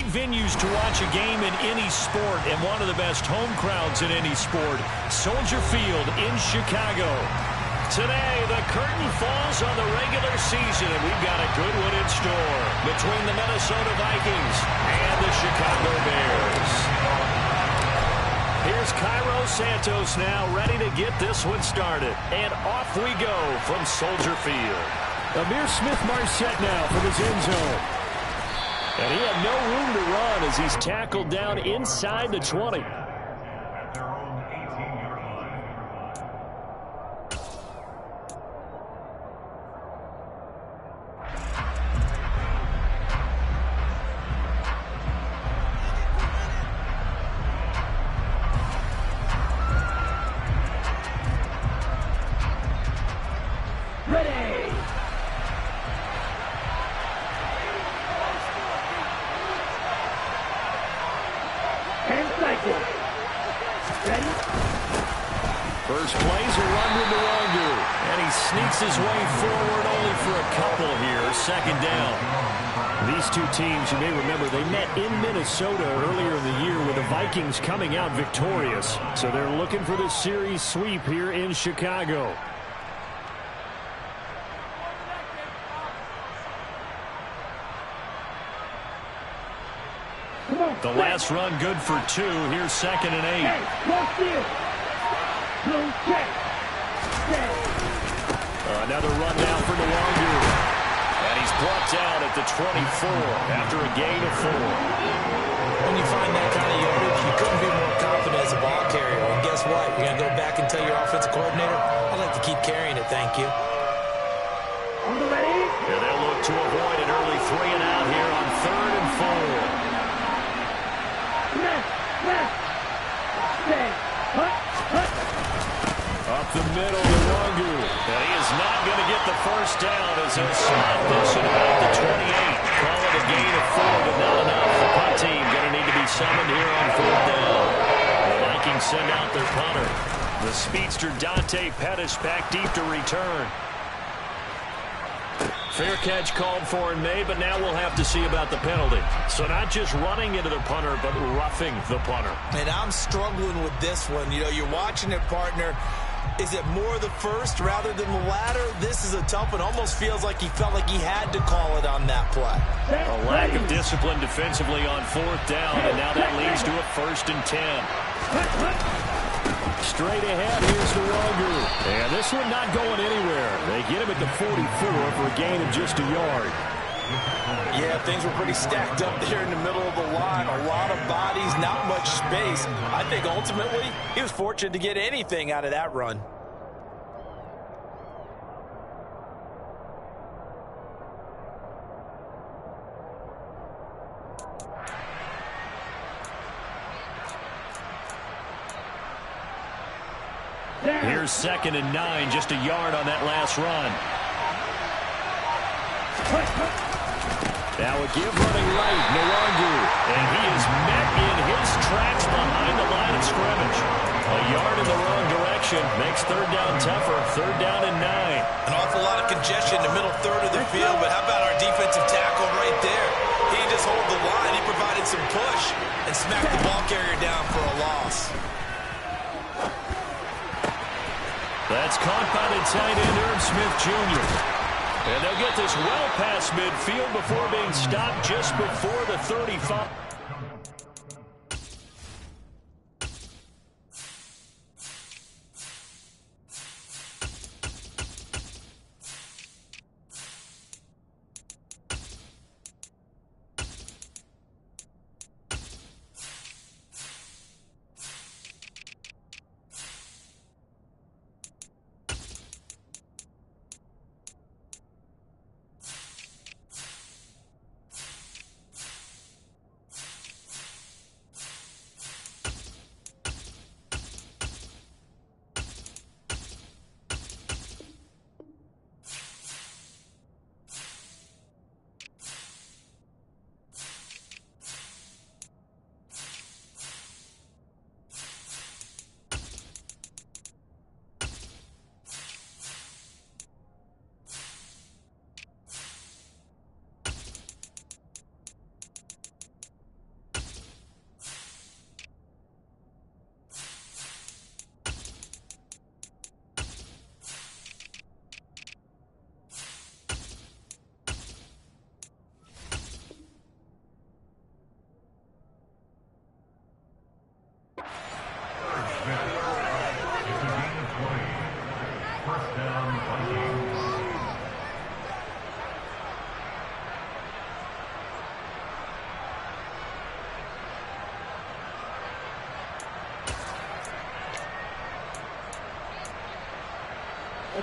Great venues to watch a game in any sport, and one of the best home crowds in any sport. Soldier Field in Chicago. Today, the curtain falls on the regular season, and we've got a good one in store between the Minnesota Vikings and the Chicago Bears. Here's Cairo Santos now, ready to get this one started. And off we go from Soldier Field. Amir Smith-Marset now from his end zone. And he had no room to run as he's tackled down inside the 20. First play's a run with Nwangu, and he sneaks his way forward only for a couple here. Second down. These two teams, you may remember, they met in Minnesota earlier in the year with the Vikings coming out victorious. So they're looking for this series sweep here in Chicago. The last run good for 2. Here's 2nd and 8. Another run now for Nwangu. And he's brought down at the 24 after a gain of 4. When you find that kind of yardage, you couldn't be more confident as a ball carrier. And guess what? You're going to go back and tell your offensive coordinator, I'd like to keep carrying it, thank you. And they'll look to avoid an early 3 and out here on 3rd and 4. Up the middle, Nwangu. And he is not going to get the first down as he'll slot this at about the 28. Call it a gain of 4, but not enough. The punt team going to need to be summoned here on 4th down. The Vikings send out their punter. The speedster Dante Pettis back deep to return. Fair catch called for in May, but now we'll have to see about the penalty. So not just running into the punter, but roughing the punter. And I'm struggling with this one. You know, you're watching it, partner. Is it more the first rather than the latter? This is a tough one. Almost feels like he felt like he had to call it on that play. A lack of discipline defensively on 4th down, and now that leads to a 1st and 10. Straight ahead, here's Nwangu. And this one not going anywhere. They get him at the 44 for a gain of just a yard. Yeah, things were pretty stacked up there in the middle of the line. A lot of bodies, not much space. I think ultimately he was fortunate to get anything out of that run. Here's 2nd and 9, just a yard on that last run. Now a give running right, Nwangu. And he is met in his tracks behind the line of scrimmage. A yard in the wrong direction makes 3rd down tougher. 3rd down and 9. An awful lot of congestion in the middle third of the field, but how about our defensive tackle right there? He didn't just hold the line, he provided some push and smacked the ball carrier down for a loss. That's caught by the tight end, Irv Smith Jr. And they'll get this well past midfield before being stopped just before the 35.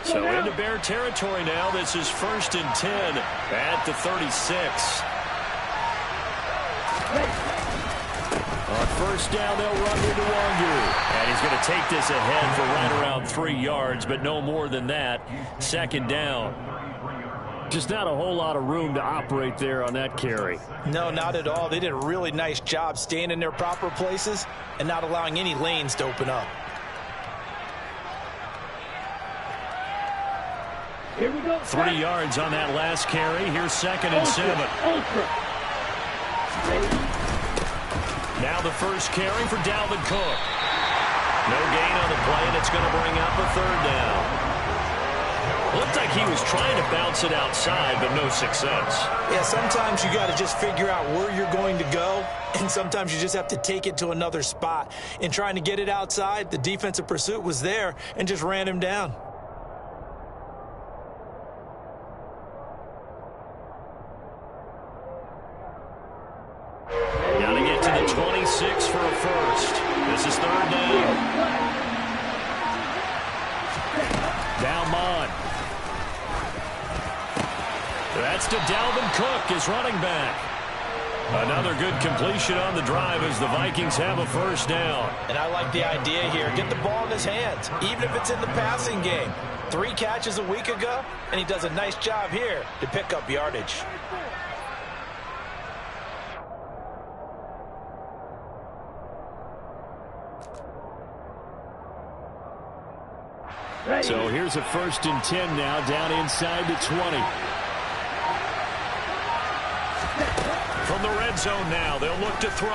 So into Bear territory now. This is 1st and 10 at the 36. On 1st down, they'll run into Wangu. And he's going to take this ahead for right around 3 yards, but no more than that. 2nd down. Just not a whole lot of room to operate there on that carry. No, not at all. They did a really nice job staying in their proper places and not allowing any lanes to open up. Here we go. 3 yards on that last carry. Here's 2nd and 7. Now the first carry for Dalvin Cook. No gain on the play, and it's going to bring up a 3rd down. Looked like he was trying to bounce it outside, but no success. Yeah, sometimes you got to just figure out where you're going to go, and sometimes you just have to take it to another spot. In trying to get it outside, the defensive pursuit was there and just ran him down. Got to get to the 26 for a first. This is 3rd down. Down Mon. That's to Dalvin Cook, his running back. Another good completion on the drive as the Vikings have a 1st down. And I like the idea here. Get the ball in his hands, even if it's in the passing game. 3 catches a week ago, and he does a nice job here to pick up yardage. So here's a 1st and 10 now, down inside the 20. From the red zone now, they'll look to throw.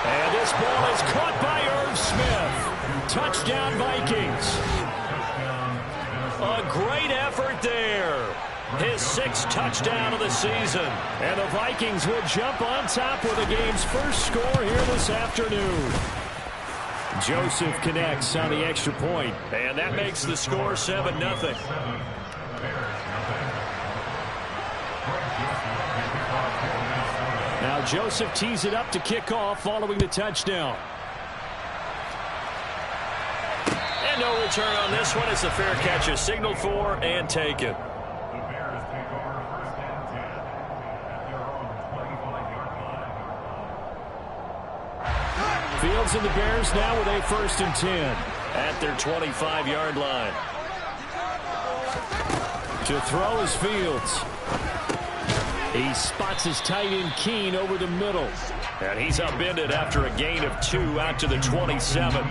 And this ball is caught by Irv Smith. Touchdown, Vikings. A great effort there. His 6th touchdown of the season. And the Vikings will jump on top with the game's first score here this afternoon. Joseph connects on the extra point. And that makes the score 7-0. Now Joseph tees it up to kick off following the touchdown. And no return on this one. It's a fair catch is signaled for and taken. Fields and the Bears now with a 1st and 10. At their 25-yard line. To throw is Fields. He spots his tight end Keene over the middle. And he's upended after a gain of 2 out to the 27.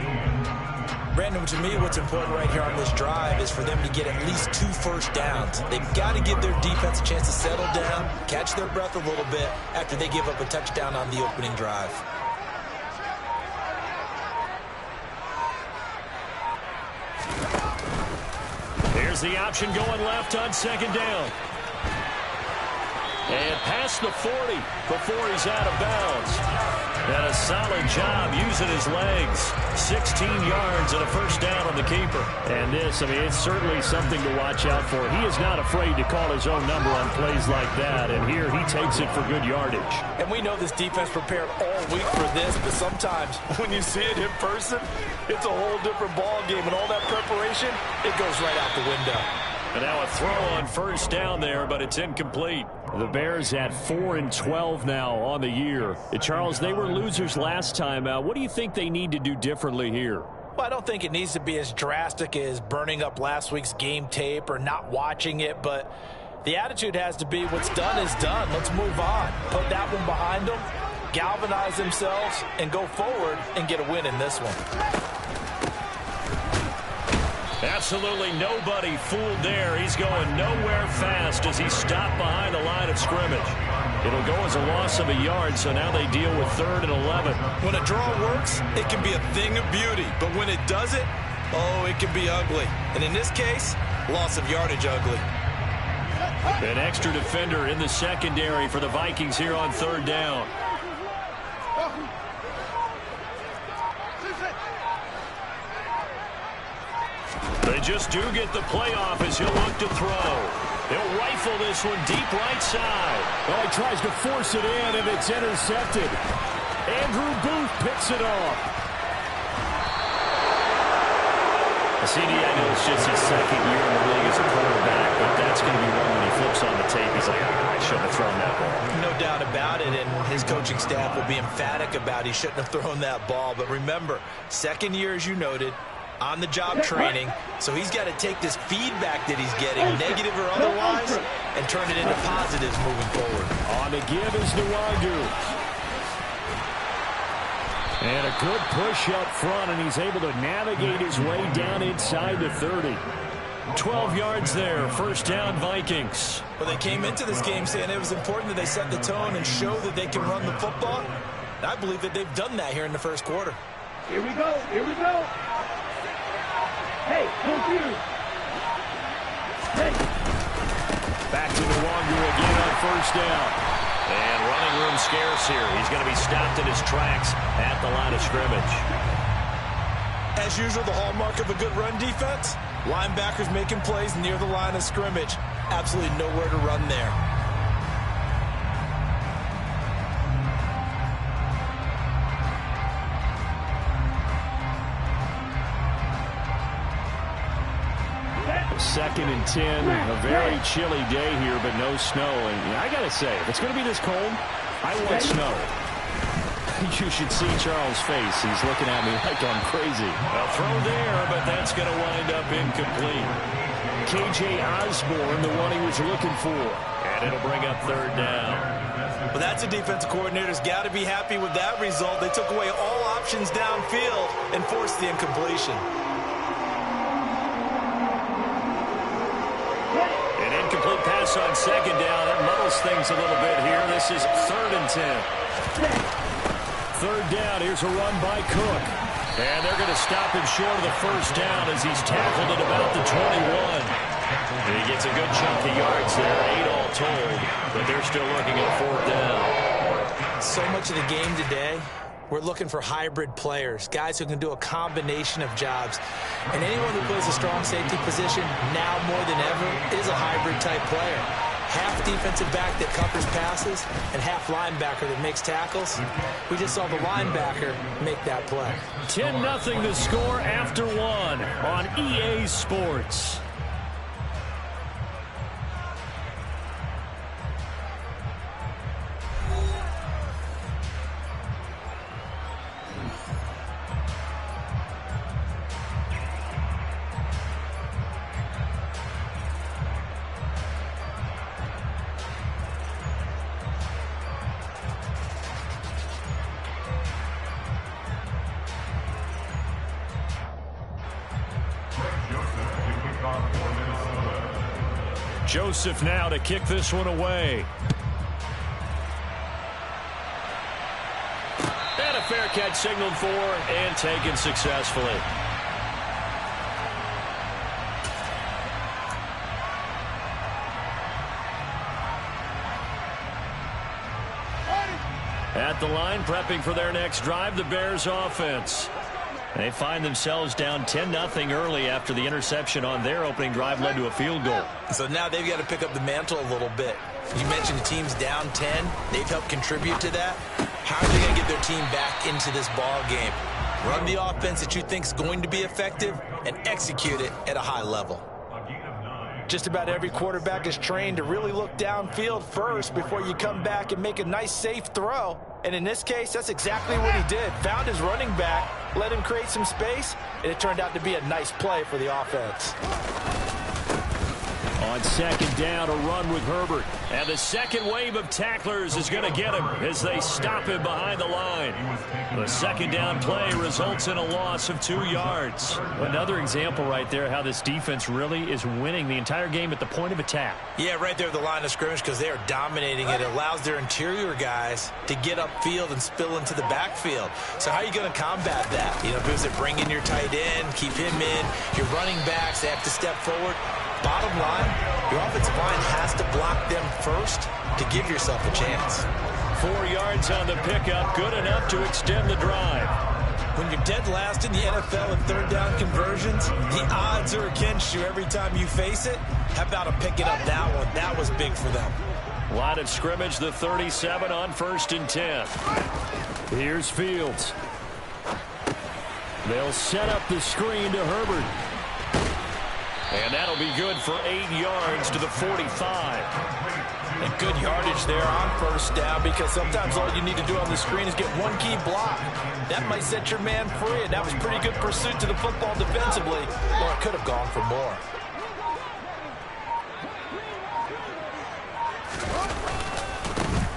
Brandon, to me, what's important right here on this drive is for them to get at least 2 first downs. They've got to give their defense a chance to settle down, catch their breath a little bit after they give up a touchdown on the opening drive. Here's the option going left on 2nd down. And past the 40 before he's out of bounds. And a solid job using his legs. 16 yards and a 1st down on the keeper. And this, I mean, it's certainly something to watch out for. He is not afraid to call his own number on plays like that. And here he takes it for good yardage. And we know this defense prepared all week for this, but sometimes when you see it in person, it's a whole different ball game. And all that preparation, it goes right out the window. And now a throw on 1st down there, but it's incomplete. The Bears at 4-12 now on the year. Charles, they were losers last time out. What do you think they need to do differently here? Well, I don't think it needs to be as drastic as burning up last week's game tape or not watching it, but the attitude has to be what's done is done. Let's move on. Put that one behind them, galvanize themselves, and go forward and get a win in this one. Absolutely nobody fooled there. He's going nowhere fast as he stopped behind the line of scrimmage. It'll go as a loss of a yard, so now they deal with 3rd and 11. When a draw works, it can be a thing of beauty. But when it doesn't, oh, it can be ugly. And in this case, loss of yardage ugly. An extra defender in the secondary for the Vikings here on 3rd down. They just do get the playoff as he'll look to throw. He'll rifle this one deep right side. Well, he tries to force it in, and it's intercepted. Andrew Booth picks it off. CD, I know it's just his second year in the league as a quarterback, but that's going to be one when he flips on the tape. He's like, I shouldn't have thrown that ball. No doubt about it, and his coaching staff will be emphatic about he shouldn't have thrown that ball. But remember, second year, as you noted, on-the-job training, so he's got to take this feedback that he's getting, negative or otherwise, and turn it into positives moving forward. On the give is Nwangu. And a good push up front, and he's able to navigate his way down inside the 30. 12 yards there, first down Vikings. Well, they came into this game saying it was important that they set the tone and show that they can run the football. And I believe that they've done that here in the first quarter. Here we go, here we go. Hey, confused. Hey. Back to Nwangu again on first down. And running room scarce here. He's going to be stopped in his tracks at the line of scrimmage. As usual, the hallmark of a good run defense, linebackers making plays near the line of scrimmage. Absolutely nowhere to run there. Second and 10, a very chilly day here, but no snow. And I got to say, if it's going to be this cold, I want snow. You should see Charles' face. He's looking at me like I'm crazy. A throw there, but that's going to wind up incomplete. KJ Osborne, the one he was looking for. And it'll bring up third down. Well, that's a defensive coordinator's got to be happy with that result. They took away all options downfield and forced the incompletion. An incomplete pass on second down. That muddles things a little bit here. This is third and 10. Third down. Here's a run by Cook. And they're going to stop him short of the first down as he's tackled at about the 21. He gets a good chunk of yards there, 8 all told, but they're still looking at fourth down. So much of the game today, we're looking for hybrid players, guys who can do a combination of jobs. And anyone who plays a strong safety position, now more than ever, is a hybrid-type player. Half defensive back that covers passes and half linebacker that makes tackles. We just saw the linebacker make that play. 10-0 the score after one on EA Sports. Joseph now to kick this one away. And a fair catch signaled for and taken successfully. At the line, prepping for their next drive, the Bears offense. They find themselves down 10-0 early after the interception on their opening drive led to a field goal. So now they've got to pick up the mantle a little bit. You mentioned the team's down 10. They've helped contribute to that. How are they going to get their team back into this ball game? Run the offense that you think is going to be effective and execute it at a high level. Just about every quarterback is trained to really look downfield first before you come back and make a nice, safe throw. And in this case, that's exactly what he did. Found his running back, let him create some space, and it turned out to be a nice play for the offense. On second down, a run with Herbert. And the second wave of tacklers is going to get him as they stop him behind the line. The second down play results in a loss of 2 yards. Another example right there how this defense really is winning the entire game at the point of attack. Yeah, right there at the line of scrimmage because they are dominating it. It allows their interior guys to get upfield and spill into the backfield. So how are you going to combat that? You know, because they bring in your tight end, keep him in. Your running backs, they have to step forward. Bottom line, your offensive line has to block them first to give yourself a chance. 4 yards on the pickup, good enough to extend the drive. When you're dead last in the NFL in third down conversions, the odds are against you every time you face it. How about them picking up that one? That was big for them. Line of scrimmage, the 37 on 1st and 10. Here's Fields. They'll set up the screen to Herbert. And that'll be good for 8 yards to the 45. And good yardage there on first down, because sometimes all you need to do on the screen is get one key block. That might set your man free, and that was pretty good pursuit to the football defensively, or it could have gone for more.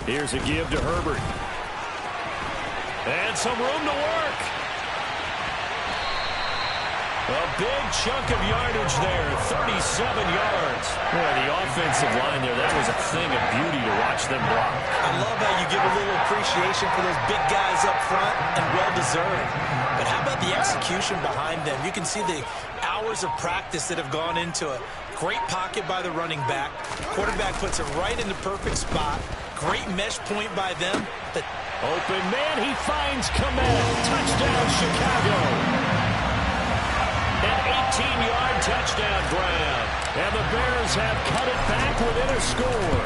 Here's a give to Herbert. And some room to work. A big chunk of yardage there, 37 yards. Boy, the offensive line there, that was a thing of beauty to watch them block. I love how you give a little appreciation for those big guys up front, and well-deserved. But how about the execution behind them? You can see the hours of practice that have gone into it. Great pocket by the running back. Quarterback puts it right in the perfect spot. Great mesh point by them. Open man, he finds Komet. Touchdown, Chicago. An 18-yard touchdown grab. And the Bears have cut it back within a score.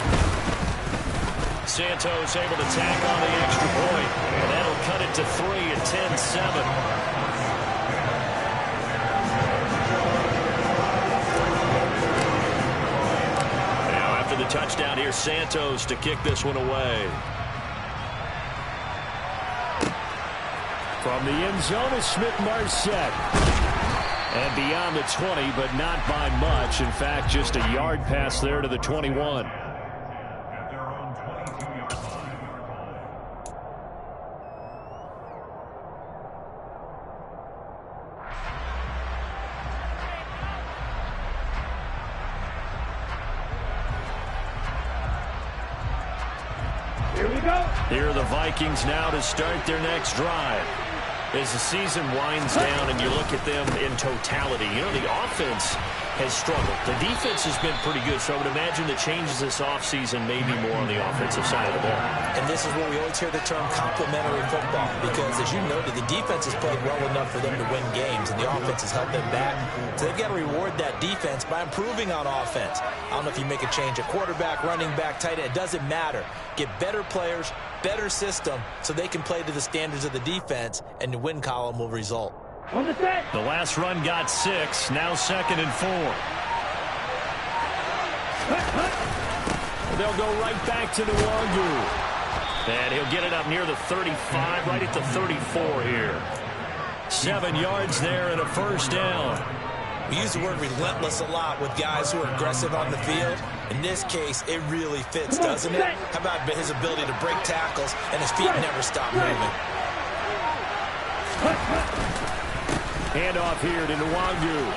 Santos able to tack on the extra point. And that'll cut it to 3 at 10-7. Now after the touchdown, here's Santos to kick this one away. From the end zone is Smith-Marset. And beyond the 20, but not by much. In fact, just a yard pass there to the 21. Here we go. Here are the Vikings now to start their next drive. As the season winds down and you look at them in totality, you know, the offense has struggled. The defense has been pretty good, so I would imagine the changes this offseason may be more on the offensive side of the ball. And this is where we always hear the term complementary football, because as you noted, the defense has played well enough for them to win games, and the offense has held them back. So they've got to reward that defense by improving on offense. I don't know if you make a change at quarterback, running back, tight end. It doesn't matter. Get better players, better system, so they can play to the standards of the defense, and the win column will result. On the set. The last run got 6, now 2nd and 4. They'll go right back to Nwangu. And he'll get it up near the 35, right at the 34 here. 7 yards there and a first down. We use the word relentless a lot with guys who are aggressive on the field. In this case, it really fits, doesn't it? How about his ability to break tackles, and his feet never stop moving. Handoff here to Nwangu.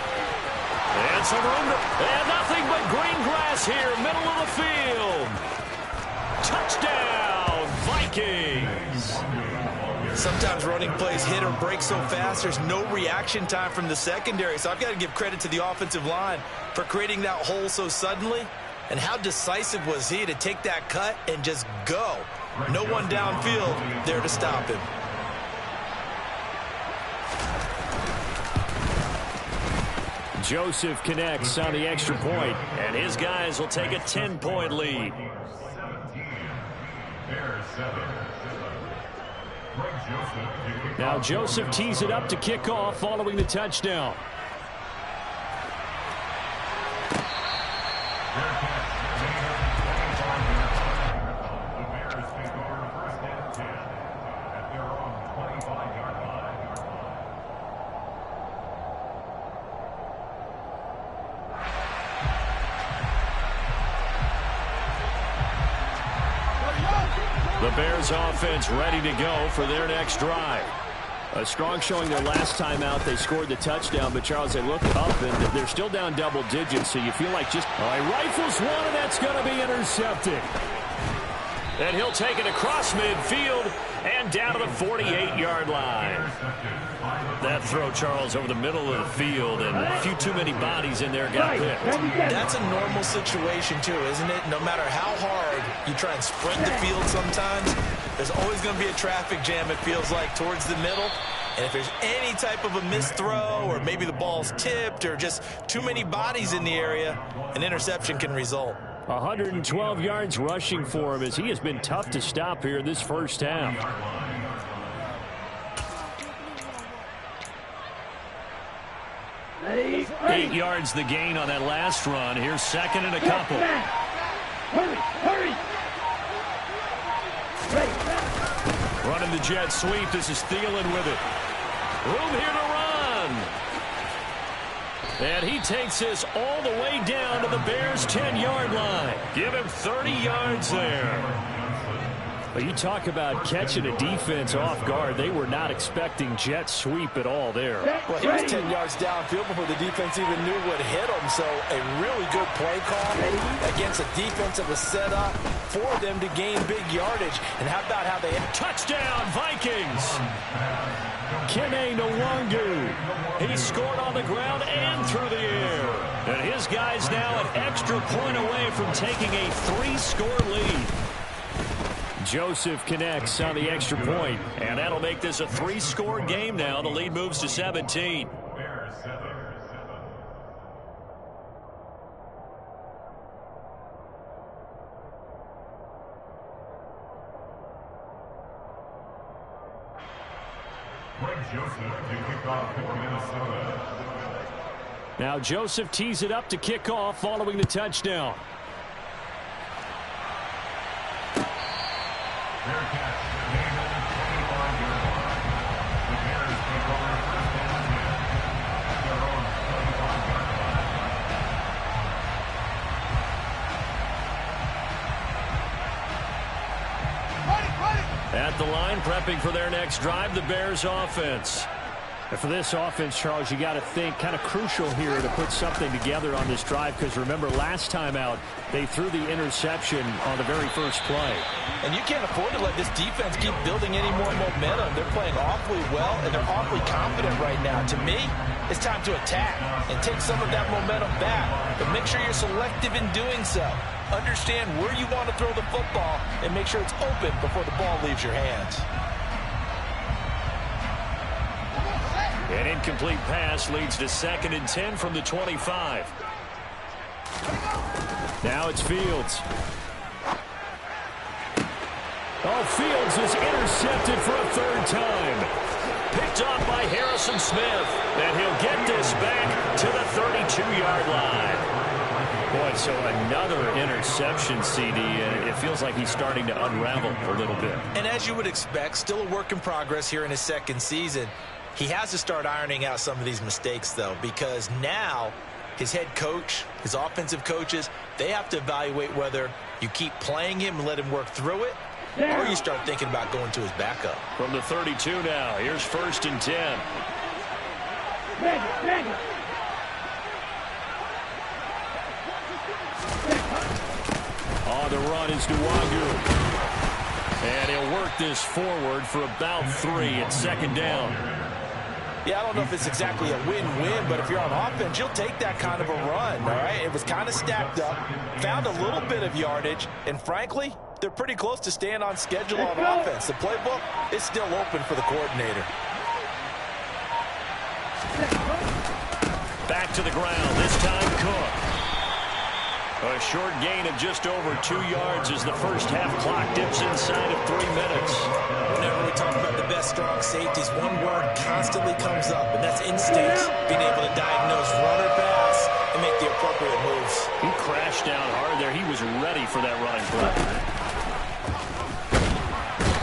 And some room and nothing but green grass here, middle of the field. Touchdown, Vikings. Sometimes running plays hit or break so fast, there's no reaction time from the secondary. So I've got to give credit to the offensive line for creating that hole so suddenly. And how decisive was he to take that cut and just go? No one downfield there to stop him. Joseph connects on the extra point, and his guys will take a 10-point lead. Now Joseph tees it up to kick off following the touchdown. The Bears offense ready to go for their next drive. A strong showing their last time out. They scored the touchdown, but Charles, they look up and they're still down double digits, so you feel like just rifles one, and that's going to be intercepted. And he'll take it across midfield and down to the 48-yard line. That throw, Charles, over the middle of the field, and a few too many bodies in there got picked. That's a normal situation, too, isn't it? No matter how hard you try and sprint the field sometimes, there's always going to be a traffic jam, it feels like, towards the middle. And if there's any type of a missed throw, or maybe the ball's tipped, or just too many bodies in the area, an interception can result. 112 yards rushing for him, as he has been tough to stop here this first half. Ready, 8 yards the gain on that last run. Here's second and a couple. Hurry, hurry. Ready. Running the jet sweep. This is Thielen with it. Room here to run. And he takes this all the way down to the Bears' 10-yard line. Give him 30 yards there. But you talk about catching a defense off guard. They were not expecting jet sweep at all there. Well, he was 10 yards downfield before the defense even knew what hit him. So a really good play call against a defense that was set up for them to gain big yardage. And how about how they... Touchdown, Vikings! Kene Nwangu. He scored on the ground and through the air. And his guy's now an extra point away from taking a 3-score lead. Joseph connects on the extra point, and that'll make this a 3-score game now. The lead moves to 17. Now Joseph tees it up to kick off following the touchdown. At the line, prepping for their next drive, the Bears offense. And for this offense, Charles, you got to think kind of crucial here to put something together on this drive, because remember last time out they threw the interception on the very first play. And you can't afford to let this defense keep building any more momentum. They're playing awfully well, and they're awfully confident right now. To me, it's time to attack and take some of that momentum back. But make sure you're selective in doing so. Understand where you want to throw the football and make sure it's open before the ball leaves your hands. An incomplete pass leads to 2nd and 10 from the 25. Now it's Fields. Oh, Fields is intercepted for a 3rd time. Picked off by Harrison Smith. And he'll get this back to the 32-yard line. Boy, so another interception, CD, and it feels like he's starting to unravel a little bit. And as you would expect, still a work in progress here in his 2nd season. He has to start ironing out some of these mistakes, though, because now his head coach, his offensive coaches, they have to evaluate whether you keep playing him and let him work through it, or you start thinking about going to his backup. From the 32 now, here's 1st and 10. On the run is Nwangu. And he'll work this forward for about 3 at 2nd down. Yeah, I don't know if it's exactly a win-win, but if you're on offense, you'll take that kind of a run, all right? It was kind of stacked up, found a little bit of yardage, and frankly, they're pretty close to staying on schedule on offense. The playbook is still open for the coordinator. Back to the ground, this time Cook. A short gain of just over 2 yards as the first half clock dips inside of 3 minutes. Whenever we talk about the best strong safeties, one word constantly comes up, and that's instinct. Being able to diagnose run or pass and make the appropriate moves. He crashed down hard there. He was ready for that running play.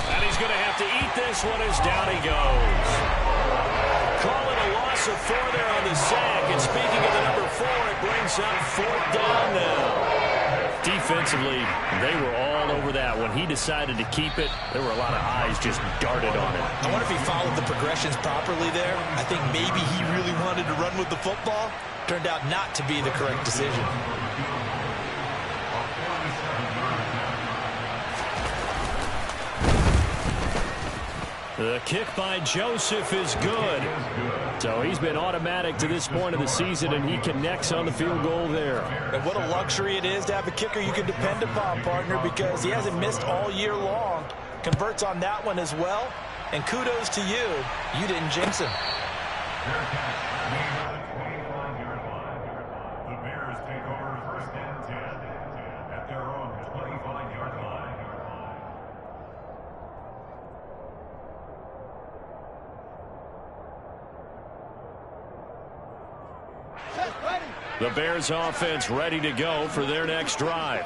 And he's going to have to eat this one as down he goes. Call it a loss of 4 there on the sack. And speaking of the number 4, it brings up 4th down now. Defensively, they were all over that. When he decided to keep it, there were a lot of eyes just darted on it. I wonder if he followed the progressions properly there. I think maybe he really wanted to run with the football. Turned out not to be the correct decision. The kick by Joseph is good. So he's been automatic to this point of the season, and he connects on the field goal there. And what a luxury it is to have a kicker you can depend upon, partner, because he hasn't missed all year long. Converts on that one as well. And kudos to you. You didn't jinx him. The Bears take over 1st and 10 at their own 25-yard line. The Bears offense ready to go for their next drive.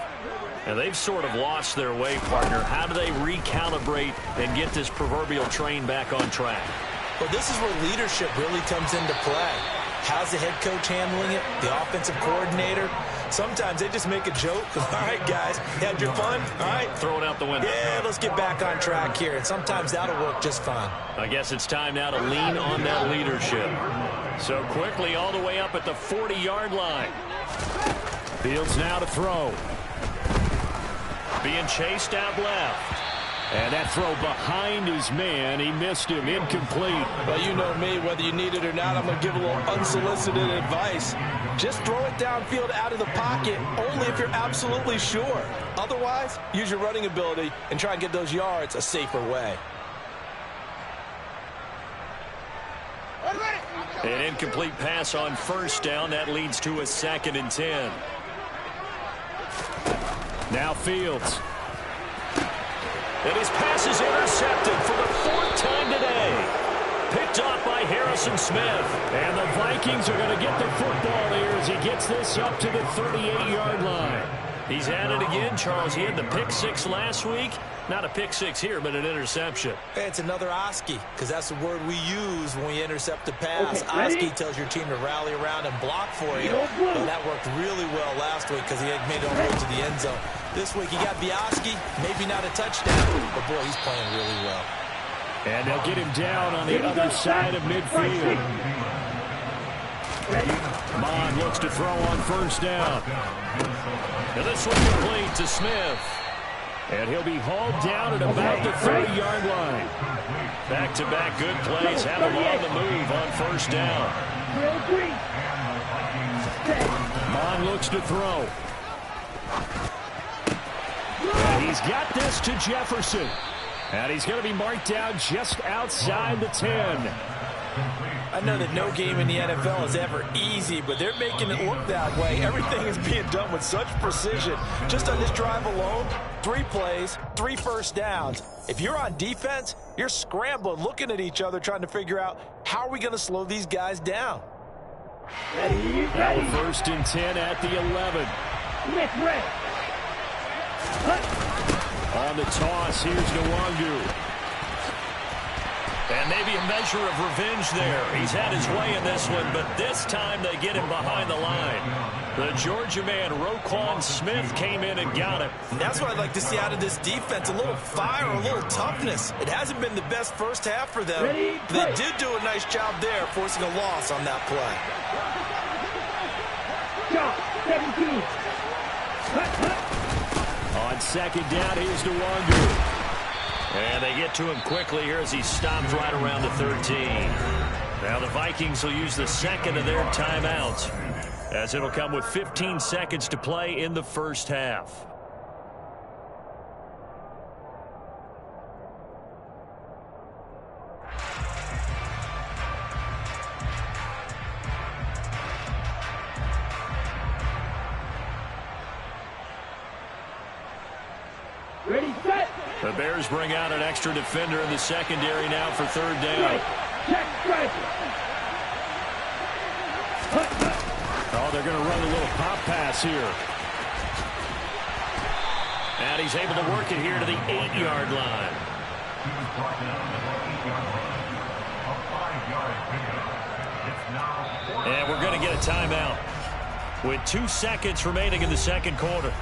And they've sort of lost their way, partner. How do they recalibrate and get this proverbial train back on track? Well, this is where leadership really comes into play. How's the head coach handling it? The offensive coordinator? Sometimes they just make a joke. All right, guys, had your fun? All right. Throw it out the window. Yeah, let's get back on track here. And sometimes that'll work just fine. I guess it's time now to lean on that leadership. So quickly all the way up at the 40-yard line. Fields now to throw. Being chased out left. And that throw behind his man. He missed him. Incomplete. Well, you know me. Whether you need it or not, I'm going to give a little unsolicited advice. Just throw it downfield out of the pocket, only if you're absolutely sure. Otherwise, use your running ability and try and get those yards a safer way. An incomplete pass on first down. That leads to a 2nd and 10. Now Fields. And his pass is intercepted for the 4th time today. Picked off by Harrison Smith. And the Vikings are going to get the football here as he gets this up to the 38-yard line. He's at it again, Charles. He had the pick 6 last week. Not a pick 6 here, but an interception. Hey, it's another Oski, because that's the word we use when we intercept a pass. Oski tells your team to rally around and block for you. Well, that worked really well last week because he had made it all the way to the end zone. This week he got the Oski, maybe not a touchdown, but boy, he's playing really well. And they'll get him down on the other side of midfield. Mond looks to throw on first down. And this one complete to Smith. And he'll be hauled down at about the 30-yard line. Back-to-back good plays have him on the move on first down. Mond looks to throw. And he's got this to Jefferson. And he's going to be marked down just outside the 10. I know that no game in the NFL is ever easy, but they're making it look that way. Everything is being done with such precision. Just on this drive alone, 3 plays, 3 first downs. If you're on defense, you're scrambling, looking at each other, trying to figure out how are we going to slow these guys down. Now 1st and 10 at the 11. On the toss, here's Nwangu. And maybe a measure of revenge there. He's had his way in this one, but this time they get him behind the line. The Georgia man, Roquan Smith, came in and got him. And that's what I'd like to see out of this defense, a little fire, a little toughness. It hasn't been the best first half for them. They did do a nice job there, forcing a loss on that play. 17. On 2nd down, here's Nwangu. And they get to him quickly here as he stops right around the 13. Now the Vikings will use the 2nd of their timeouts, as it'll come with 15 seconds to play in the first half. Ready, set. The Bears bring out an extra defender in the secondary now for 3rd down. Check, strike. Oh, they're going to run a little pop pass here. And he's able to work it here to the 8-yard line. And we're going to get a timeout with 2 seconds remaining in the 2nd quarter.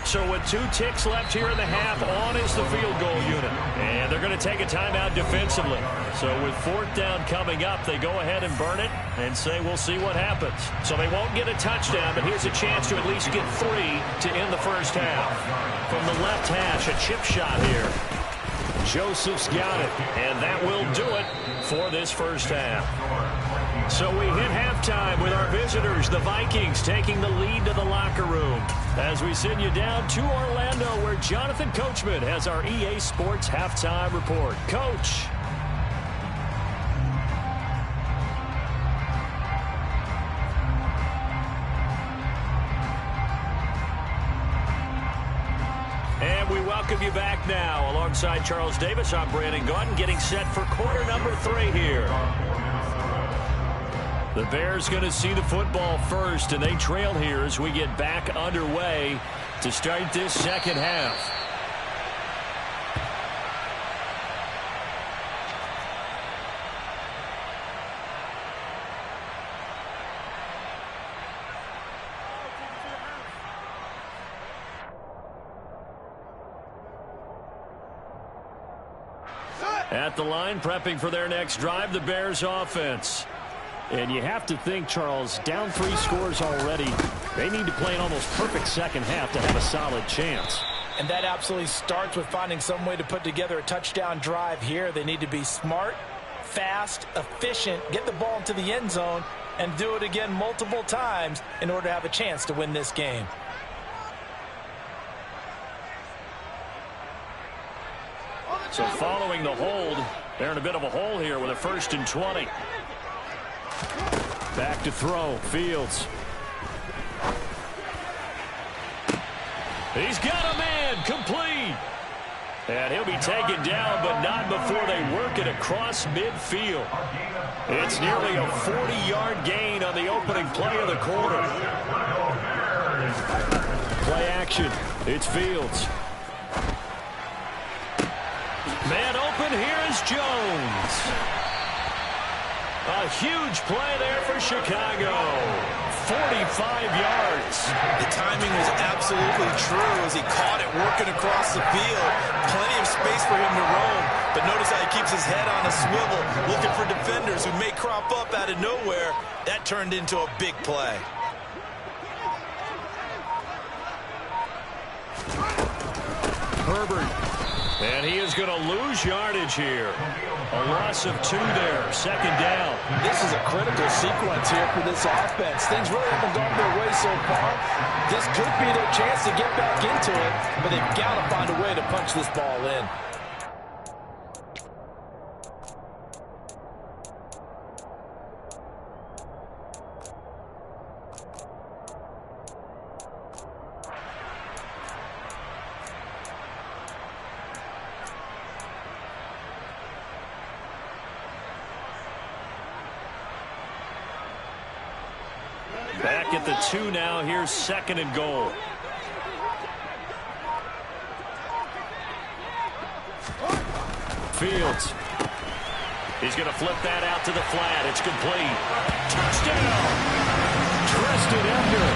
So with 2 ticks left here in the half, on is the field goal unit. And they're going to take a timeout defensively. So with 4th down coming up, they go ahead and burn it and say we'll see what happens. So they won't get a touchdown, but here's a chance to at least get 3 to end the first half. From the left hash, a chip shot here. Joseph's got it, and that will do it for this first half. So we hit halftime with our visitors, the Vikings, taking the lead to the locker room as we send you down to Orlando, where Jonathan Coachman has our EA Sports halftime report. Coach. And we welcome you back now. Alongside Charles Davis, I'm Brandon Gautin, getting set for quarter number 3 here. The Bears going to see the football first, and they trail here as we get back underway to start this second half. At the line, prepping for their next drive, the Bears offense. And you have to think, Charles, down 3 scores already. They need to play an almost perfect second half to have a solid chance. And that absolutely starts with finding some way to put together a touchdown drive here. They need to be smart, fast, efficient, get the ball into the end zone, and do it again multiple times in order to have a chance to win this game. So following the hold, they're in a bit of a hole here with a 1st and 20. Back to throw, Fields. He's got a man, complete. And he'll be taken down, but not before they work it across midfield. It's nearly a 40-yard gain on the opening play of the quarter. Play action. It's Fields. Man open, here is Jones. A huge play there for Chicago. 45 yards. The timing was absolutely true as he caught it working across the field. Plenty of space for him to roam, but notice how he keeps his head on a swivel, looking for defenders who may crop up out of nowhere. That turned into a big play. Herbert. And he is going to lose yardage here. A loss of 2 there. 2nd down. This is a critical sequence here for this offense. Things really haven't gone their way so far. This could be their chance to get back into it, but they've got to find a way to punch this ball in. Back at the 2 now. Here's 2nd and goal. Fields. He's going to flip that out to the flat. It's complete. Touchdown! Tristan Edgar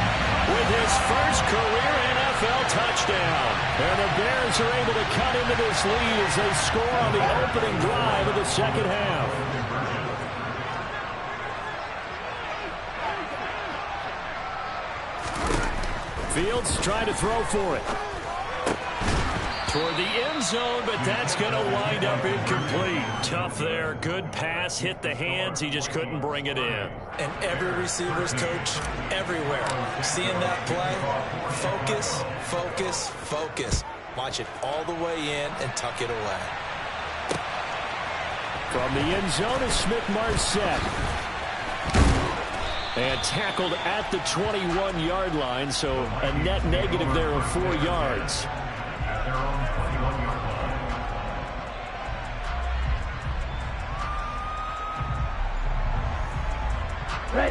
with his first career NFL touchdown. And the Bears are able to cut into this lead as they score on the opening drive of the second half. Fields trying to throw for it. Toward the end zone, but that's going to wind up incomplete. Tough there. Good pass. Hit the hands. He just couldn't bring it in. And every receiver's coach everywhere. Seeing that play, focus, focus, focus. Watch it all the way in and tuck it away. From the end zone is Smith-Marset. And tackled at the 21-yard line, so a net negative there of 4 yards. At their own 21-yard line.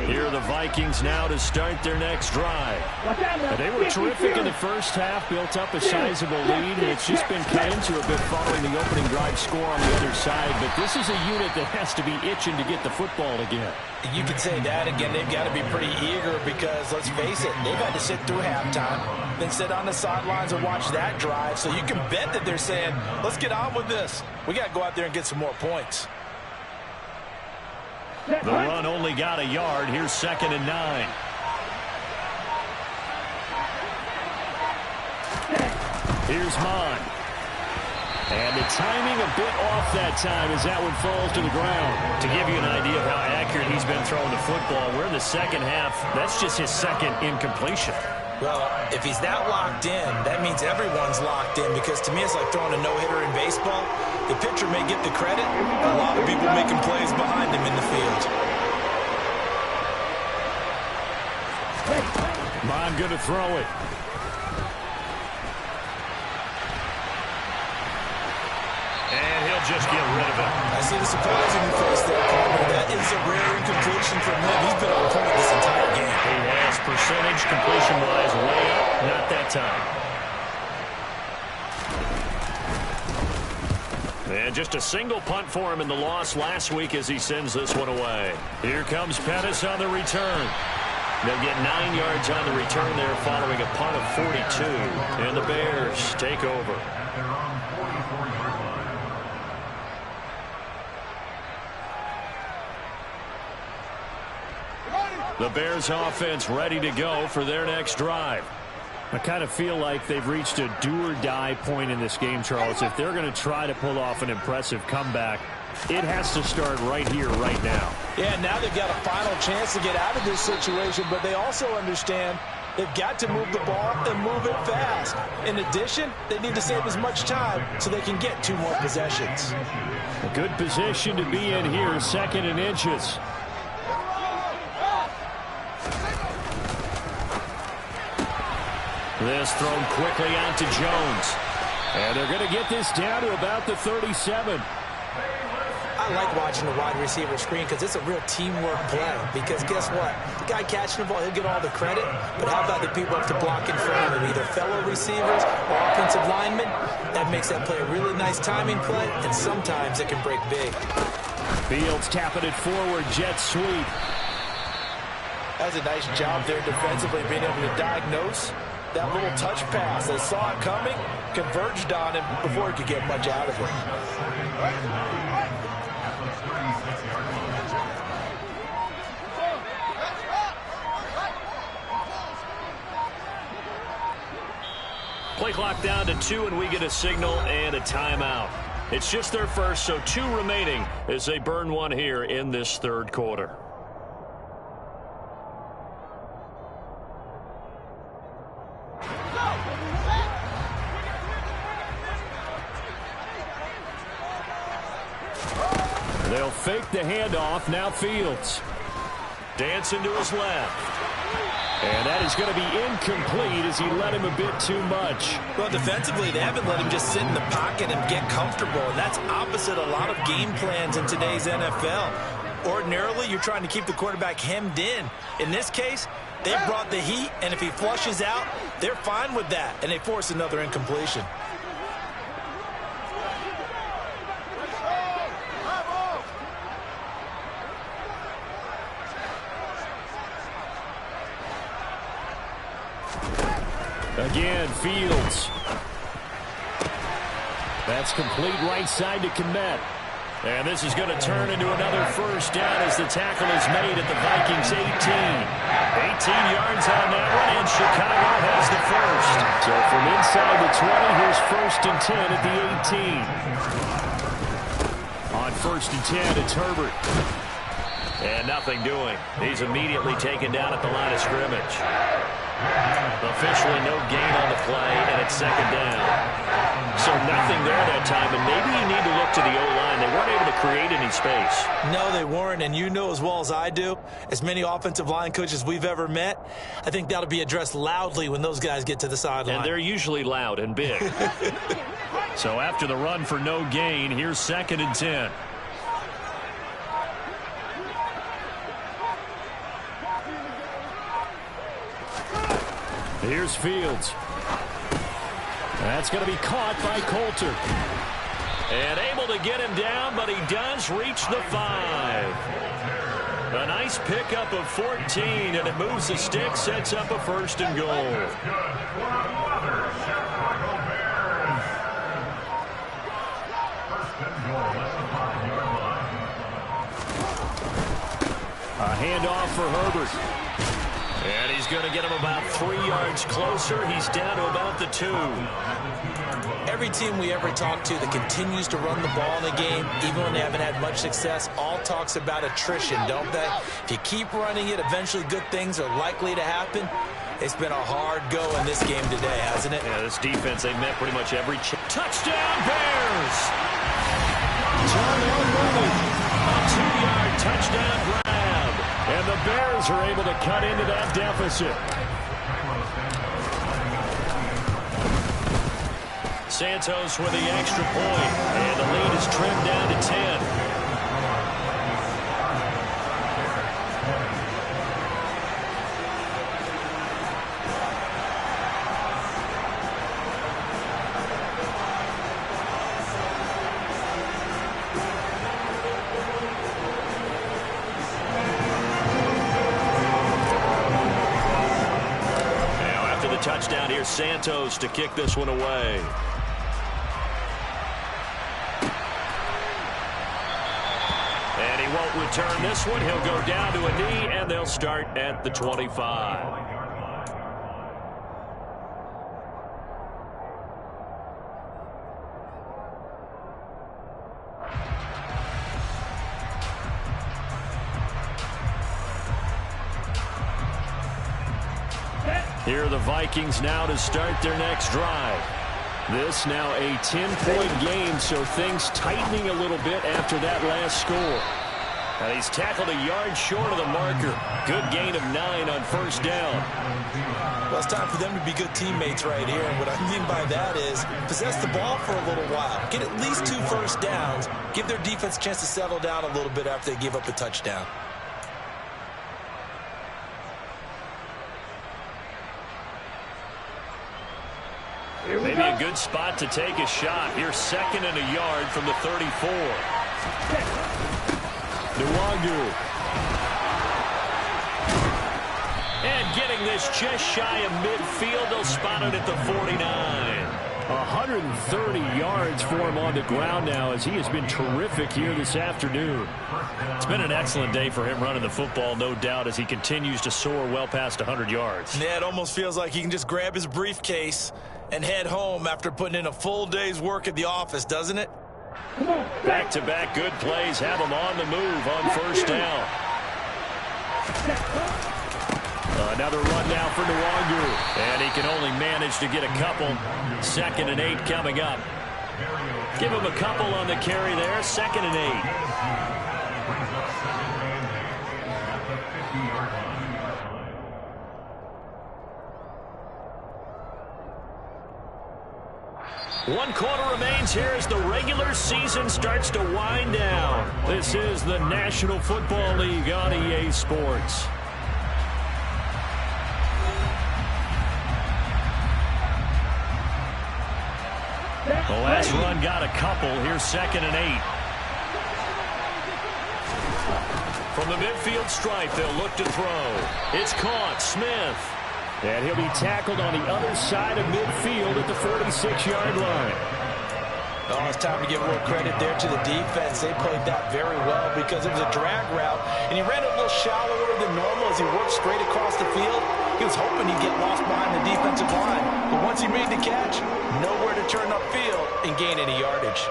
Here are the Vikings now to start their next drive. And they were terrific in the first half, built up a sizable lead, and it's just been cut into a bit following the opening drive score on the other side. But this is a unit that has to be itching to get the football again. You could say that again. They've got to be pretty eager because, let's face it, they've had to sit through halftime, then sit on the sidelines and watch that drive. So you can bet that they're saying, let's get on with this. We got to go out there and get some more points. The run only got a yard. Here's 2nd and 9. Here's Mon. And the timing a bit off that time as that one falls to the ground. To give you an idea of how accurate he's been throwing the football, we're in the second half. That's just his 2nd incompletion. Well, if he's that locked in, that means everyone's locked in because to me it's like throwing a no-hitter in baseball. The pitcher may get the credit. A lot of people making plays behind him in the field. Mon going to throw it. And he'll just get rid of it. I see the surprising face there, partner. That is a rare incompletion. production from him. He's been on point this entire game. He has percentage completion-wise way up. Not that time. And just a single punt for him in the loss last week as he sends this one away. Here comes Pettis on the return. They'll get 9 yards on the return there following a punt of 42. And the Bears take over. The Bears offense ready to go for their next drive. I kind of feel like they've reached a do-or-die point in this game, Charles. If they're going to try to pull off an impressive comeback, it has to start right here, right now. Yeah, now they've got a final chance to get out of this situation, but they also understand they've got to move the ball and move it fast. In addition, they need to save as much time so they can get 2 more possessions. A good position to be in here, 2nd and inches. This thrown quickly out to Jones. And they're going to get this down to about the 37. I like watching the wide receiver screen because it's a real teamwork play. Because guess what? The guy catching the ball, he'll get all the credit. But how about the people up to block in front of him, either fellow receivers or offensive linemen? That makes that play a really nice timing play, and sometimes it can break big. Fields tapping it forward, jet sweep. That's a nice job there defensively, being able to diagnose that little touch pass. They saw it coming, converged on him before he could get much out of it. Play clock down to 2, and we get a signal and a timeout. It's just their first, so 2 remaining as they burn one here in this 3rd quarter. They'll fake the handoff. Now Fields. Dancing to his left. And that is going to be incomplete as he let him a bit too much. Well, defensively, they haven't let him just sit in the pocket and get comfortable. And that's opposite a lot of game plans in today's NFL. Ordinarily, you're trying to keep the quarterback hemmed in. In this case, they brought the heat, and if he flushes out, they're fine with that, and they force another incompletion. Again, Fields. That's complete right side to Kmet. And this is going to turn into another first down as the tackle is made at the Vikings 18. 18 yards on that one, and Chicago has the first. So from inside the 20, here's 1st and 10 at the 18. On 1st and 10, it's Herbert. And nothing doing. He's immediately taken down at the line of scrimmage. Officially no gain on the play, and it's 2nd down. So nothing there that time, and maybe you need to look to the O-line. They weren't able to create any space. No, they weren't, and you know as well as I do, as many offensive line coaches we've ever met, I think that'll be addressed loudly when those guys get to the sideline. And they're usually loud and big. So after the run for no gain, here's 2nd and 10. Here's Fields. That's going to be caught by Coulter. And able to get him down, but he does reach the 5. A nice pickup of 14, and it moves the stick, sets up a 1st and goal. A handoff for Herbert. And he's going to get him about 3 yards closer. He's down to about the 2. Every team we ever talk to that continues to run the ball in a game, even when they haven't had much success, all talks about attrition, don't they? If you keep running it, eventually good things are likely to happen. It's been a hard go in this game today, hasn't it? Yeah, this defense, they met pretty much every touchdown, Bears! John Elway, a 2-yard touchdown grab. And the Bears are able to cut into that deficit. Santos with the extra point, and the lead is trimmed down to 10. touchdown. Here's Santos to kick this one away. And he won't return this one. He'll go down to a knee, and they'll start at the 25. Here are the Vikings now to start their next drive. This now a 10-point game, so things tightening a little bit after that last score. And he's tackled a yard short of the marker. Good gain of 9 on first down. Well, it's time for them to be good teammates right here. And what I mean by that is possess the ball for a little while. Get at least 2 first downs. Give their defense a chance to settle down a little bit after they give up a touchdown. Maybe a good spot to take a shot. Here's 2nd and a yard from the 34. Nwangu. And getting this just shy of midfield. They'll spot it at the 49. 130 yards for him on the ground now as he has been terrific here this afternoon. It's been an excellent day for him running the football, no doubt, as he continues to soar well past 100 yards. Yeah, it almost feels like he can just grab his briefcase and head home after putting in a full day's work at the office, doesn't it? Back-to-back good plays have him on the move on first down. Another run now for Nwangu. And he can only manage to get a couple. 2nd and 8 coming up. Give him a couple on the carry there. 2nd and 8. 1 quarter remains here as the regular season starts to wind down. This is the National Football League on EA Sports. The last run got a couple. Here's 2nd and 8. From the midfield stripe, they'll look to throw. It's caught. Smith. And he'll be tackled on the other side of midfield at the 46-yard line. Oh, it's time to give a little credit there to the defense. They played that very well because it was a drag route, and he ran a little shallower than normal as he worked straight across the field. He was hoping he'd get lost behind the defensive line, but once he made the catch, nowhere to turn upfield and gain any yardage.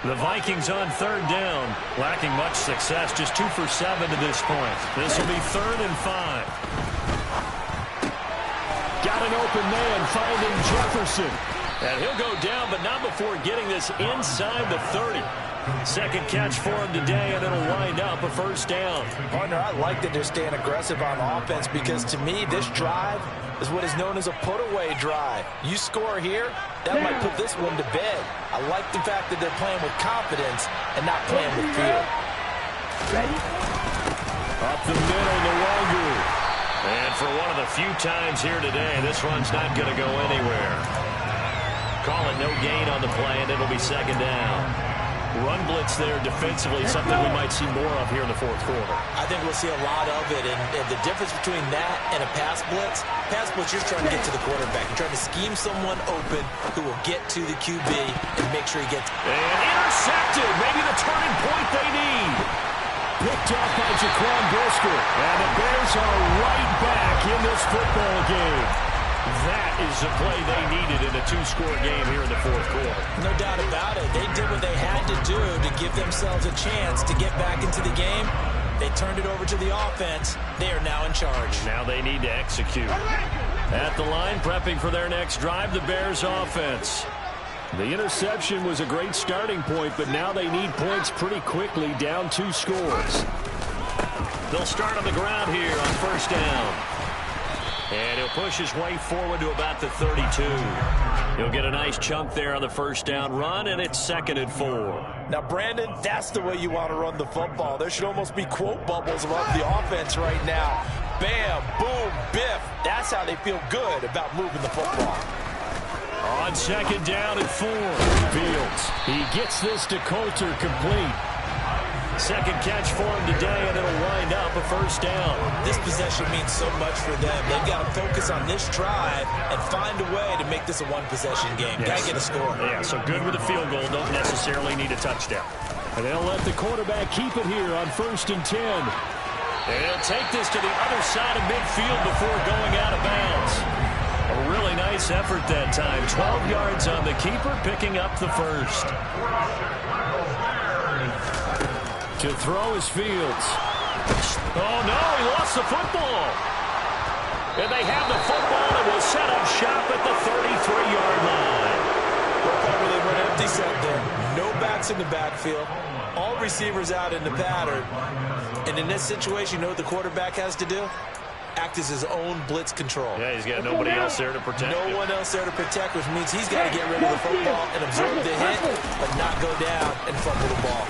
The Vikings on 3rd down, lacking much success, just 2 for 7 to this point. This will be 3rd and 5. Got an open man, finding Jefferson. And he'll go down, but not before getting this inside the 30. 2nd catch for him today, and it'll wind up a first down. Partner, I like that they're staying aggressive on offense because to me, this drive is what is known as a put-away drive. You score here, that might put this one to bed. I like the fact that they're playing with confidence and not playing with fear. Up the middle, Nwangu. And for one of the few times here today, this run's not going to go anywhere. Call it no gain on the play, and it'll be 2nd down. Run blitz there defensively, something we might see more of here in the 4th quarter. I think we'll see a lot of it, and the difference between that and a pass blitz, you're trying to get to the quarterback. You're trying to scheme someone open who will get to the QB and make sure he gets... And intercepted, maybe the turning point they need. Picked up by Jaquan Brisker, and the Bears are right back in this football game. That is the play they needed in a 2-score game here in the 4th quarter. No doubt about it. They did what they had to do to give themselves a chance to get back into the game. They turned it over to the offense. They are now in charge. Now they need to execute. At the line, prepping for their next drive, the Bears offense. The interception was a great starting point, but now they need points pretty quickly, down 2 scores. They'll start on the ground here on first down. And he'll push his way forward to about the 32. He'll get a nice chunk there on the first down run, and it's 2nd and 4. Now, Brandon, that's the way you want to run the football. There should almost be quote bubbles about the offense right now. Bam, boom, biff. That's how they feel good about moving the football. On second down and 4. Fields. He gets this to Coulter complete. Second catch for him today, and it'll wind up a first down. This possession means so much for them. They've got to focus on this drive and find a way to make this a one-possession game. Got to get a score. Yeah, so good with a field goal. Don't necessarily need a touchdown. And they'll let the quarterback keep it here on 1st and 10. And he'll take this to the other side of midfield before going out of bounds. A really nice effort that time. 12 yards on the keeper, picking up the first. To throw is Fields. Oh, no, he lost the football. And they have the football and will set up shop at the 33-yard line. They run empty set there. No backs in the backfield. All receivers out in the pattern. And in this situation, you know what the quarterback has to do? Act as his own blitz control. Yeah, he's got nobody else there to protect him. No one else there to protect, which means he's got to get rid of the football and absorb the hit, but not go down and fumble the ball.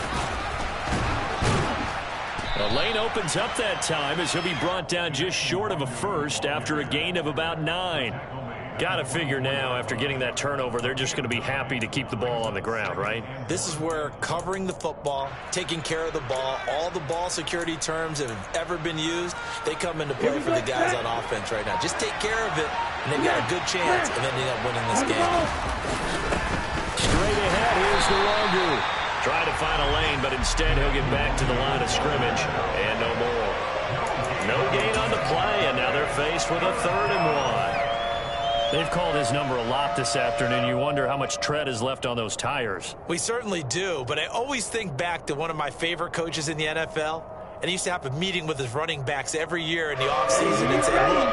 The lane opens up that time as he'll be brought down just short of a first after a gain of about 9. Got to figure now, after getting that turnover, they're just going to be happy to keep the ball on the ground, right? This is where covering the football, taking care of the ball, all the ball security terms that have ever been used, they come into play for the guys on offense right now. Just take care of it, and they've got a good chance of ending up winning this game. Straight ahead, here's the Longu. Try to find a lane, but instead he'll get back to the line of scrimmage, and no more. No gain on the play, and now they're faced with a 3rd and 1. They've called his number a lot this afternoon. You wonder how much tread is left on those tires. We certainly do, but I always think back to one of my favorite coaches in the NFL, and he used to have a meeting with his running backs every year in the offseason and say, look,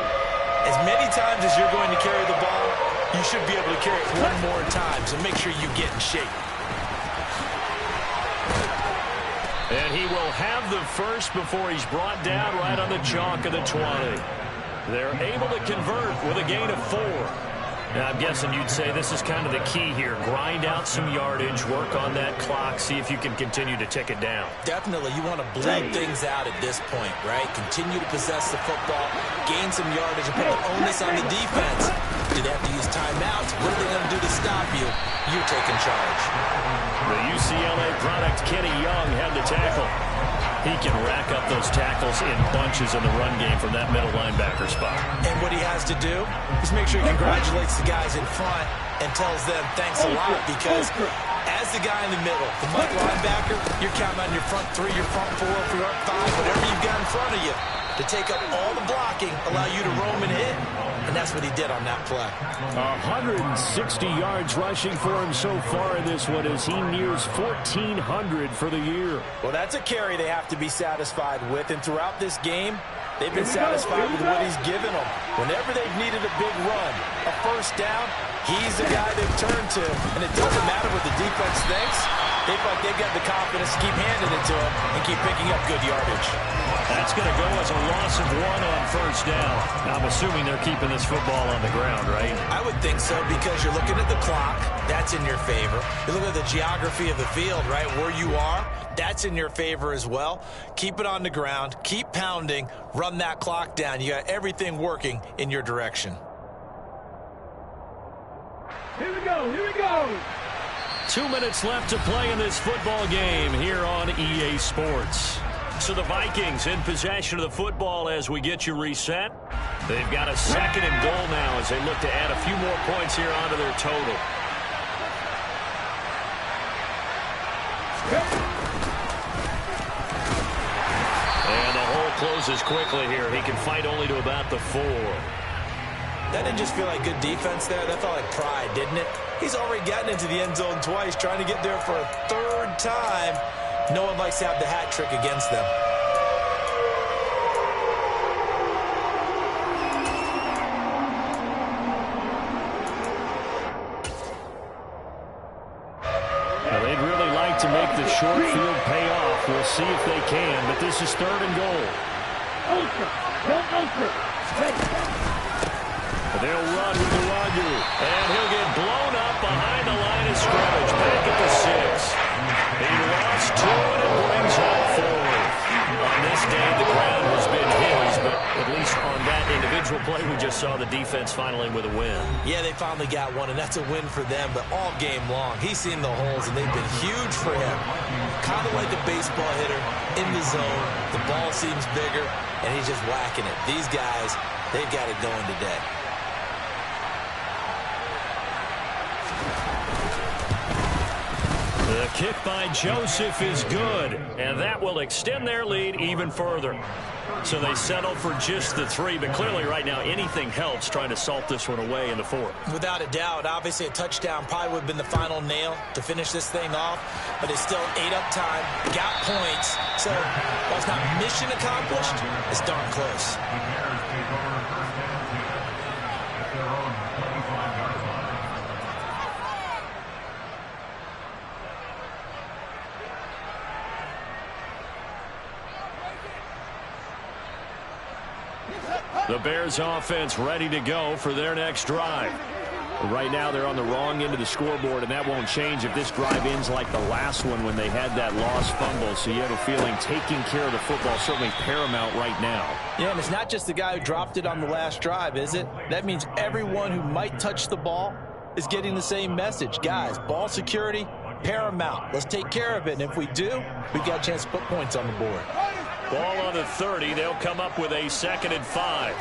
as many times as you're going to carry the ball, you should be able to carry it one more time, so make sure you get in shape. And he will have the first before he's brought down right on the chalk of the 20. They're able to convert with a gain of 4. Now, I'm guessing you'd say this is kind of the key here. Grind out some yardage, work on that clock, see if you can continue to tick it down. Definitely. You want to bleed things out at this point, right? Continue to possess the football, gain some yardage, and put the onus on the defense. Do they have to use timeouts? What are they going to do to stop you? You're taking charge. The UCLA product, Kenny Young, had the tackle. He can rack up those tackles in bunches in the run game from that middle linebacker spot. And what he has to do is make sure he congratulates the guys in front and tells them thanks a lot, because as the guy in the middle, the Mike linebacker, you're counting on your front 3, your front 4, your front 5, whatever you've got in front of you to take up all the blocking, allow you to roam and hit. And that's what he did on that play. 160 yards rushing for him so far in this one as he nears 1,400 for the year. Well, that's a carry they have to be satisfied with. And throughout this game, they've been satisfied with what he's given them. Whenever they've needed a big run, a first down, he's the guy they've turned to. And it doesn't matter what the defense thinks. They feel like they've got the confidence to keep handing it to him and keep picking up good yardage. That's going to go as a loss of 1 on first down. Now, I'm assuming they're keeping this football on the ground, right? I would think so, because you're looking at the clock. That's in your favor. You look at the geography of the field, right, where you are. That's in your favor as well. Keep it on the ground. Keep pounding. Run that clock down. You got everything working in your direction. Here we go. Here we go. 2 minutes left to play in this football game here on EA Sports. So the Vikings in possession of the football as we get you reset. They've got a 2nd and goal now as they look to add a few more points here onto their total. And the hole closes quickly here. He can fight only to about the 4. That didn't just feel like good defense there. That felt like pride, didn't it? He's already gotten into the end zone twice, trying to get there for a 3rd time. No one likes to have the hat trick against them. Now, they'd really like to make the short field pay off. We'll see if they can, but this is 3rd and goal. They'll run with the Longu, and he'll get blown up behind the line of scrimmage, back at the 6. He lost 2 and it brings home 4. On this day, the ground has been his, but at least on that individual individual play we just saw the defense finally with a win. Yeah, they finally got one, and that's a win for them. But all game long, he's seen the holes, and they've been huge for him. Kind of like a baseball hitter in the zone. The ball seems bigger, and he's just whacking it. These guys, they've got it going today. The kick by Joseph is good, and that will extend their lead even further. So they settle for just the 3, but clearly right now anything helps trying to salt this one away in the 4th. Without a doubt, obviously a touchdown probably would have been the final nail to finish this thing off, but it's still 8 up time, got points, so while it's not mission accomplished, it's darn close. The Bears offense ready to go for their next drive. Right now they're on the wrong end of the scoreboard, and that won't change if this drive ends like the last one when they had that lost fumble. So you have a feeling taking care of the football certainly paramount right now. Yeah, and it's not just the guy who dropped it on the last drive, is it? That means everyone who might touch the ball is getting the same message. Guys, ball security, paramount. Let's take care of it, and if we do, we've got a chance to put points on the board. Ball on the 30. They'll come up with a 2nd and 5.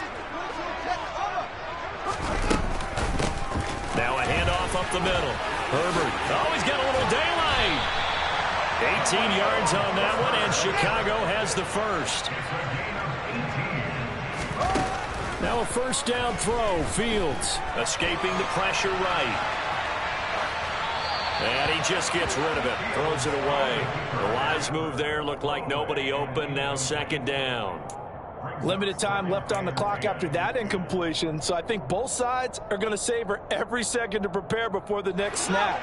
Now a handoff up the middle. Herbert. Oh, he's got a little daylight. 18 yards on that one, and Chicago has the first. Now a first down throw. Fields escaping the pressure right. And he just gets rid of it. Throws it away. The wise move there. Looked like nobody open. Now 2nd down. Limited time left on the clock after that incompletion, so I think both sides are going to savor every second to prepare before the next snap.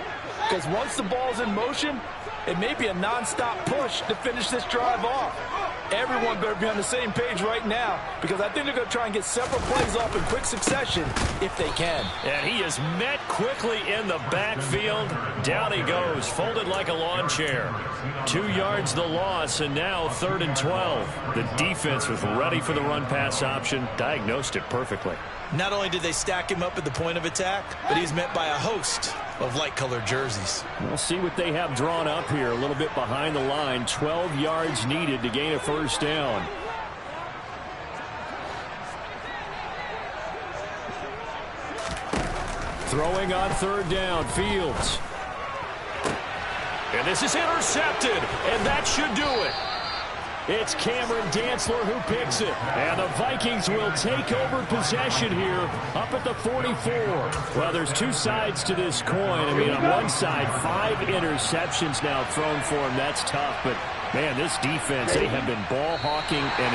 Because once the ball's in motion, it may be a nonstop push to finish this drive off. Everyone better be on the same page right now, because I think they're going to try and get several plays off in quick succession if they can. And he is met quickly in the backfield. Down he goes, folded like a lawn chair. 2 yards the loss, and now 3rd and 12. The defense was ready for the run-pass option, diagnosed it perfectly. Not only did they stack him up at the point of attack, but he's met by a host of light-colored jerseys. We'll see what they have drawn up here. A little bit behind the line. 12 yards needed to gain a first down. Throwing on 3rd down. Fields. And this is intercepted. And that should do it. It's Cameron Dantzler who picks it. And the Vikings will take over possession here up at the 44. Well, there's 2 sides to this coin. I mean, on one side, 5 interceptions now thrown for him. That's tough. But, man, this defense, they have been ball hawking and